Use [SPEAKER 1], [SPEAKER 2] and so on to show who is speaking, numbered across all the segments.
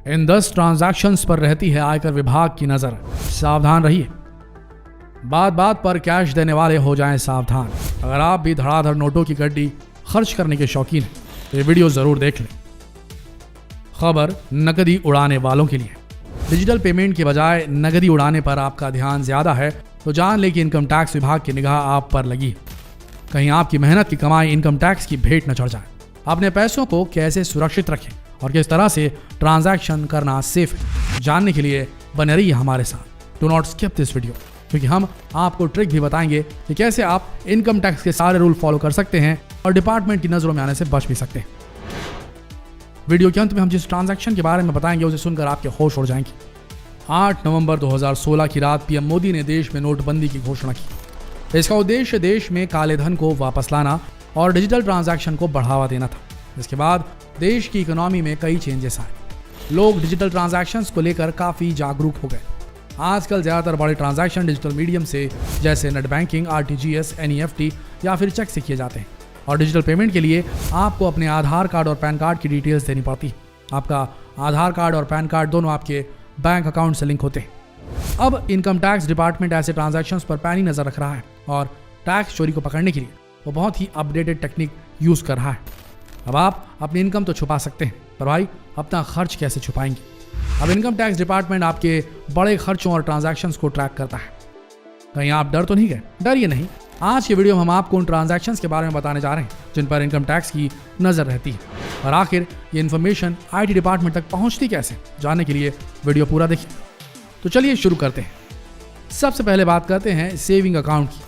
[SPEAKER 1] इन 10 transactions पर रहती है आयकर विभाग की नजर। सावधान रहिए, बात बात पर कैश देने वाले हो जाएं सावधान। अगर आप भी धड़ाधड़ नोटों की गड्डी खर्च करने के शौकीन हैं तो ये वीडियो जरूर देख लें। खबर नकदी उड़ाने वालों के लिए। डिजिटल पेमेंट के बजाय नकदी उड़ाने पर आपका ध्यान ज्यादा है तो जान लें कि इनकम टैक्स विभाग की निगाह आप पर लगी। कहीं आपकी मेहनत की कमाई इनकम टैक्स की भेंट न चढ़ जाए। अपने पैसों को कैसे सुरक्षित रखें और किस तरह से ट्रांजैक्शन करना सेफ है, जानने के लिए बने रहिए हमारे साथ। Do not skip this video, क्योंकि हम आपको ट्रिक भी बताएंगे कि कैसे आप इनकम टैक्स के सारे रूल फॉलो कर सकते हैं और डिपार्टमेंट की नजरों में आने से बच भी सकते हैं। वीडियो के अंत में हम जिस ट्रांजैक्शन के बारे में बताएंगे उसे सुनकर आपके होश उड़ जाएंगे। 8 नवंबर 2016 की रात पीएम मोदी ने देश में नोटबंदी की घोषणा की। इसका उद्देश्य देश में काले धन को वापस लाना और डिजिटल ट्रांजैक्शन को बढ़ावा देना था। इसके बाद देश की इकोनॉमी में कई चेंजेस आए। लोग डिजिटल ट्रांजैक्शंस को लेकर काफी जागरूक हो गए। आजकल ज्यादातर बड़े ट्रांजैक्शन डिजिटल मीडियम से जैसे नेट बैंकिंग, RTGS, NEFT या फिर चेक से किए जाते हैं। और डिजिटल पेमेंट के लिए आपको अपने आधार कार्ड और पैन कार्ड की डिटेल्स देनी पड़ती है। आपका आधार कार्ड और पैन कार्ड दोनों आपके बैंक अकाउंट से लिंक होते हैं। अब इनकम टैक्स डिपार्टमेंट ऐसे ट्रांजैक्शंस पर पैनी नजर रख रहा है और टैक्स चोरी को पकड़ने के लिए वो बहुत ही अपडेटेड टेक्निक यूज कर रहा है। अब आप अपनी इनकम तो छुपा सकते हैं, पर भाई अपना खर्च कैसे छुपाएंगे? अब इनकम टैक्स डिपार्टमेंट आपके बड़े खर्चों और ट्रांजैक्शंस को ट्रैक करता है। कहीं आप डर तो नहीं गए? डरिए नहीं। आज के वीडियो में हम आपको उन ट्रांजैक्शंस के बारे में बताने जा रहे हैं जिन पर इनकम टैक्स की नजर रहती है। और आखिर ये इन्फॉर्मेशन IT डिपार्टमेंट तक पहुंचती कैसे, जानने के लिए वीडियो पूरा देखिए। तो चलिए शुरू करते हैं। सबसे पहले बात करते हैं सेविंग अकाउंट की।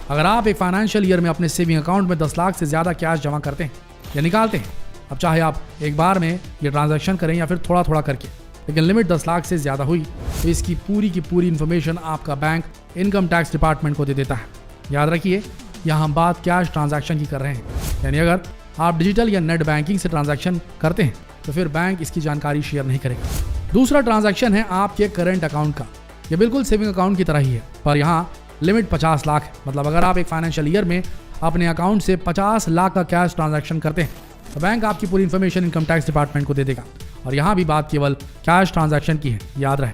[SPEAKER 1] अगर आप एक फाइनेंशियल ईयर में अपने सेविंग अकाउंट में 10 लाख से ज्यादा कैश जमा करते हैं या निकालते हैं, अब चाहे आप एक बार में ये ट्रांजैक्शन करें या फिर थोड़ा थोड़ा करके, लेकिन लिमिट 10 लाख से ज्यादा हुई तो इसकी पूरी की पूरी इन्फॉर्मेशन आपका बैंक इनकम टैक्स डिपार्टमेंट को दे देता है। याद रखिए, यहाँ हम बात कैश ट्रांजैक्शन की कर रहे हैं, यानी अगर आप डिजिटल या नेट बैंकिंग से ट्रांजैक्शन करते हैं तो फिर बैंक इसकी जानकारी शेयर नहीं करेगा। दूसरा ट्रांजैक्शन है आपके करंट अकाउंट का। ये बिल्कुल सेविंग अकाउंट की तरह ही है, पर यहाँ लिमिट 50 लाख है। मतलब अगर आप एक फाइनेंशियल ईयर में अपने अकाउंट से 50 लाख का कैश ट्रांजैक्शन करते हैं तो बैंक आपकी पूरी इन्फॉर्मेशन इनकम टैक्स डिपार्टमेंट को दे देगा। और यहाँ भी बात केवल कैश ट्रांजैक्शन की है, याद रहे।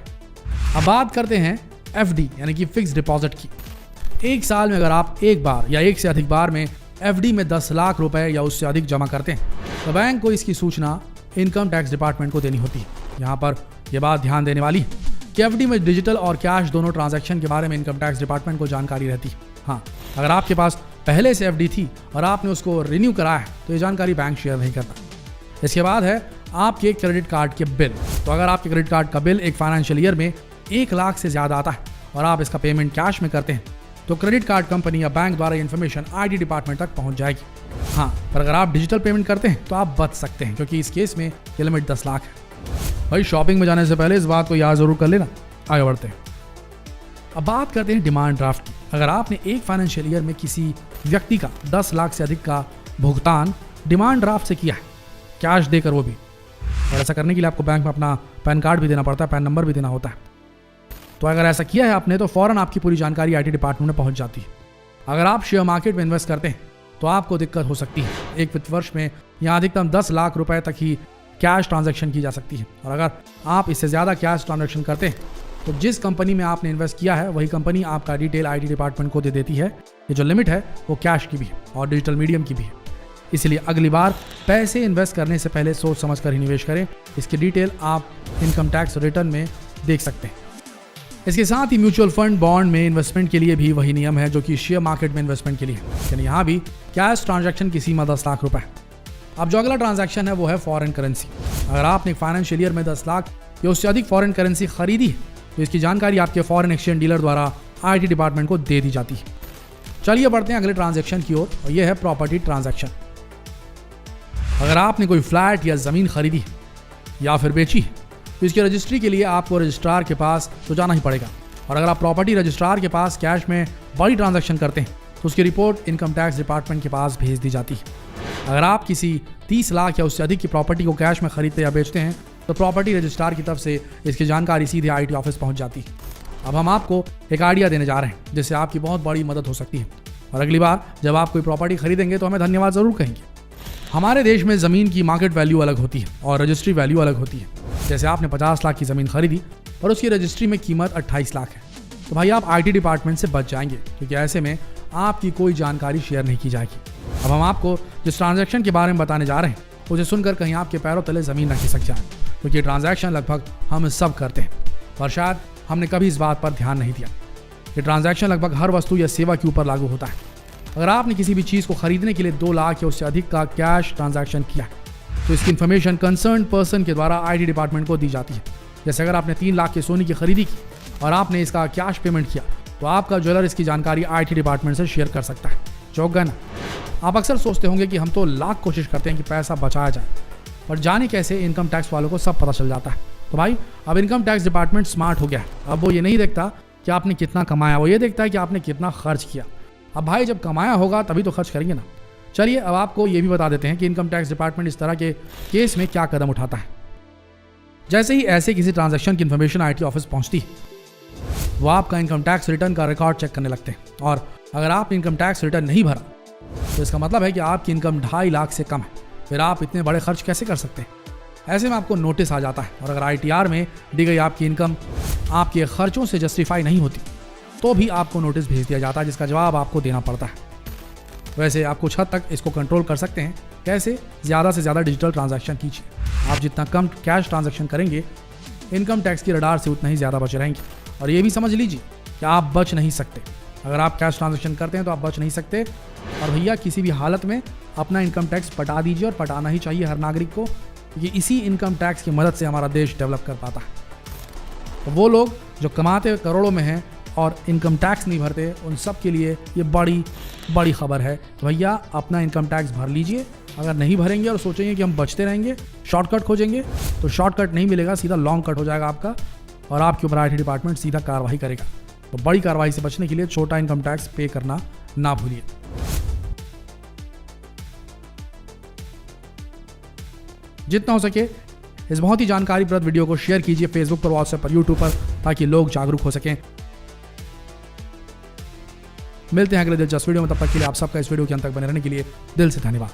[SPEAKER 1] अब बात करते हैं FD यानी कि फिक्स डिपॉजिट की। एक साल में अगर आप एक बार या एक से अधिक बार में FD में 10 लाख रुपए या उससे अधिक जमा करते हैं तो बैंक को इसकी सूचना इनकम टैक्स डिपार्टमेंट को देनी होती है। यहाँ पर यह बात ध्यान देने वाली है कि FD में डिजिटल और कैश दोनों ट्रांजैक्शन के बारे में इनकम टैक्स डिपार्टमेंट को जानकारी रहती है। हाँ, अगर आपके पास पहले से FD थी और आपने उसको रिन्यू कराया है तो ये जानकारी बैंक शेयर नहीं करता। इसके बाद है आपके क्रेडिट कार्ड के बिल। तो अगर आपके क्रेडिट कार्ड का बिल एक फाइनेंशियल ईयर में 1 लाख से ज्यादा आता है और आप इसका पेमेंट कैश में करते हैं तो क्रेडिट कार्ड कंपनी या बैंक द्वारा इन्फॉर्मेशन IT डिपार्टमेंट तक पहुंच जाएगी। हाँ, पर अगर आप डिजिटल पेमेंट करते हैं तो आप बच सकते हैं, क्योंकि इस केस में ये लिमिट 10 लाख है। भाई शॉपिंग में जाने से पहले इस बात को याद जरूर कर लेना। आगे बढ़ते हैं। अब बात करते हैं डिमांड ड्राफ्ट की। अगर आपने एक फाइनेंशियल ईयर में किसी व्यक्ति का 10 लाख से अधिक का भुगतान डिमांड ड्राफ्ट से किया है, कैश देकर वो भी, और ऐसा करने के लिए आपको बैंक में अपना पैन कार्ड भी देना पड़ता है, पैन नंबर भी देना होता है। तो अगर ऐसा किया है आपने तो फौरन आपकी पूरी जानकारी IT डिपार्टमेंट में पहुंच जाती है। अगर आप शेयर मार्केट में इन्वेस्ट करते हैं तो आपको दिक्कत हो सकती है। एक वित्त वर्ष में यहाँ अधिकतम 10 लाख रुपए तक ही कैश ट्रांजैक्शन की जा सकती है। और अगर आप इससे ज़्यादा कैश ट्रांजैक्शन करते हैं तो जिस कंपनी में आपने इन्वेस्ट किया है वही कंपनी आपका डिटेल IT डिपार्टमेंट को दे देती है। ये जो लिमिट है वो कैश की भी है और डिजिटल मीडियम की भी है। इसलिए अगली बार पैसे इन्वेस्ट करने से पहले सोच समझ कर ही निवेश करें। इसकी डिटेल आप इनकम टैक्स रिटर्न में देख सकते हैं। इसके साथ ही म्यूचुअल फंड, बॉन्ड में इन्वेस्टमेंट के लिए भी वही नियम है जो कि शेयर मार्केट में इन्वेस्टमेंट के लिए है, यानी यहाँ भी कैश ट्रांजैक्शन की सीमा 10 लाख रुपए है। अब जो अगला ट्रांजैक्शन है वो है फॉरेन करेंसी। अगर आपने फाइनेंशियल ईयर में 10 लाख या उससे अधिक फॉरेन करेंसी खरीदी है तो इसकी जानकारी आपके फॉरेन एक्सचेंज डीलर द्वारा IT डिपार्टमेंट को दे दी जाती है। चलिए बढ़ते हैं अगले ट्रांजैक्शन की ओर, और यह है प्रॉपर्टी ट्रांजैक्शन। अगर आपने कोई फ्लैट या जमीन खरीदी या फिर बेची तो इसकी रजिस्ट्री के लिए आपको रजिस्ट्रार के पास तो जाना ही पड़ेगा। और अगर आप प्रॉपर्टी रजिस्ट्रार के पास कैश में बड़ी ट्रांजैक्शन करते हैं तो उसकी रिपोर्ट इनकम टैक्स डिपार्टमेंट के पास भेज दी जाती है। अगर आप किसी 30 लाख या उससे अधिक की प्रॉपर्टी को कैश में खरीदते या बेचते हैं तो प्रॉपर्टी रजिस्ट्रार की तरफ से इसकी जानकारी सीधे IT ऑफिस पहुंच जाती है। अब हम आपको एक आइडिया देने जा रहे हैं जिससे आपकी बहुत बड़ी मदद हो सकती है। और अगली बार जब आप कोई प्रॉपर्टी खरीदेंगे तो हमें धन्यवाद जरूर कहेंगे। हमारे देश में ज़मीन की मार्केट वैल्यू अलग होती है और रजिस्ट्री वैल्यू अलग होती है। जैसे आपने 50 लाख की ज़मीन खरीदी और उसकी रजिस्ट्री में कीमत 28 लाख है, तो भाई आप IT डिपार्टमेंट से बच जाएंगे, क्योंकि ऐसे में आपकी कोई जानकारी शेयर नहीं की जाएगी। अब हम आपको जिस ट्रांजैक्शन के बारे में बताने जा रहे हैं उसे सुनकर कहीं आपके पैरों तले ज़मीन न खिसक जाए, क्योंकि ये ट्रांजैक्शन लगभग हम सब करते हैं, पर शायद हमने कभी इस बात पर ध्यान नहीं दिया। ये ट्रांजैक्शन लगभग हर वस्तु या सेवा के ऊपर लागू होता है। अगर आपने किसी भी चीज़ को खरीदने के लिए 2 लाख या उससे अधिक का कैश ट्रांजैक्शन किया है, तो इसकी इन्फॉर्मेशन कंसर्न पर्सन के द्वारा IT डिपार्टमेंट को दी जाती है। जैसे अगर आपने 3 लाख के सोने की खरीदी की और आपने इसका कैश पेमेंट किया, तो आपका ज्वेलर इसकी जानकारी IT डिपार्टमेंट से शेयर कर सकता है। चौक गए ना? आप अक्सर सोचते होंगे कि हम तो लाख कोशिश करते हैं कि पैसा बचाया जाए, पर जाने कैसे इनकम टैक्स वालों को सब पता चल जाता है। तो भाई अब इनकम टैक्स डिपार्टमेंट स्मार्ट हो गया है। अब वो ये नहीं देखता कि आपने कितना कमाया, वो ये देखता है कि आपने कितना खर्च किया। अब भाई जब कमाया होगा तभी तो खर्च करेंगे ना। चलिए अब आपको ये भी बता देते हैं कि इनकम टैक्स डिपार्टमेंट इस तरह के केस में क्या कदम उठाता है। जैसे ही ऐसे किसी ट्रांजैक्शन की इन्फॉर्मेशन IT ऑफिस पहुंचती है, वो आपका इनकम टैक्स रिटर्न का रिकॉर्ड चेक करने लगते हैं, और अगर आपने इनकम टैक्स रिटर्न नहीं भरा तो इसका मतलब है कि आपकी इनकम 2.5 लाख से कम है। फिर आप इतने बड़े खर्च कैसे कर सकते हैं? ऐसे में आपको नोटिस आ जाता है, और अगर ITR में दी गई आपकी इनकम आपके खर्चों से जस्टिफाई नहीं होती तो भी आपको नोटिस भेज दिया जाता है, जिसका जवाब आपको देना पड़ता है। वैसे आप कुछ हद तक इसको कंट्रोल कर सकते हैं। कैसे? ज़्यादा से ज़्यादा डिजिटल ट्रांजैक्शन कीजिए। आप जितना कम कैश ट्रांजैक्शन करेंगे, इनकम टैक्स की रडार से उतना ही ज़्यादा बचे रहेंगे। और ये भी समझ लीजिए कि आप बच नहीं सकते। अगर आप कैश ट्रांजैक्शन करते हैं तो आप बच नहीं सकते। और भैया किसी भी हालत में अपना इनकम टैक्स पटा दीजिए, और पटाना ही चाहिए हर नागरिक को, क्योंकि इसी इनकम टैक्स की मदद से हमारा देश डेवलप कर पाता है। तो वो लोग जो कमाते करोड़ों में हैं और इनकम टैक्स नहीं भरते, उन सब के लिए ये बड़ी बड़ी खबर है। तो भैया अपना इनकम टैक्स भर लीजिए। अगर नहीं भरेंगे और सोचेंगे कि हम बचते रहेंगे, शॉर्टकट खोजेंगे, तो शॉर्टकट नहीं मिलेगा, सीधा लॉन्ग कट हो जाएगा आपका, और आपके ऊपर IT डिपार्टमेंट सीधा कार्रवाई करेगा। तो बड़ी कार्रवाई से बचने के लिए छोटा इनकम टैक्स पे करना ना भूलिए। जितना हो सके इस बहुत ही जानकारीप्रद वीडियो को शेयर कीजिए फेसबुक पर, व्हाट्सएप पर, यूट्यूब पर, ताकि लोग जागरूक हो सकें। मिलते हैं अगले दिलचस्प वीडियो में, तब तक के लिए आप सबका इस वीडियो के अंत तक बने रहने के लिए दिल से धन्यवाद।